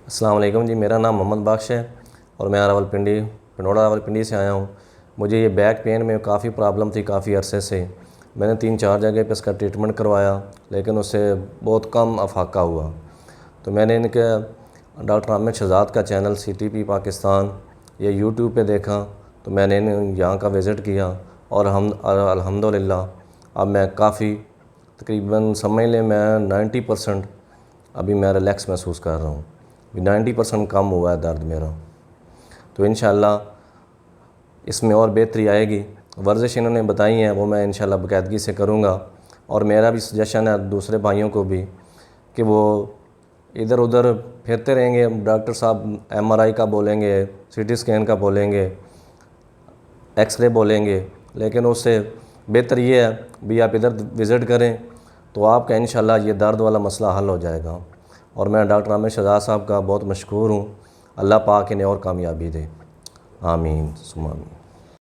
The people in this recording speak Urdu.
السلام علیکم جی، میرا نام محمد بخش ہے اور میں پنڈوڑا راولپنڈی سے آیا ہوں۔ مجھے یہ بیک پین میں کافی پرابلم تھی کافی عرصے سے۔ میں نے 3-4 جگہ پہ اس کا ٹریٹمنٹ کروایا لیکن اس سے بہت کم افاقہ ہوا۔ تو میں نے ان کے ڈاکٹر عامر شہزاد کا چینل CTP پاکستان یہ یوٹیوب پہ دیکھا تو میں نے یہاں کا وزٹ کیا اور الحمدللہ اب میں کافی تقریباً سمجھ لیں میں 90% ابھی میں ریلیکس محسوس کر رہا ہوں۔ 90% کم ہوا ہے درد میرا۔ تو انشاءاللہ اس میں اور بہتری آئے گی۔ ورزش انہوں نے بتائی ہیں وہ میں انشاءاللہ باقاعدگی سے کروں گا، اور میرا بھی سجیشن ہے دوسرے بھائیوں کو بھی کہ وہ ادھر ادھر پھرتے رہیں گے۔ ڈاکٹر صاحب MRI کا بولیں گے، CT اسکین کا بولیں گے، ایکس رے بولیں گے، لیکن اس سے بہتر یہ ہے بھی آپ ادھر وزٹ کریں تو آپ کا انشاءاللہ یہ درد والا مسئلہ حل ہو جائے گا۔ اور میں ڈاکٹر عامر شہزاد صاحب کا بہت مشکور ہوں۔ اللہ پاک انہیں اور کامیابی دے، آمین ثم آمین۔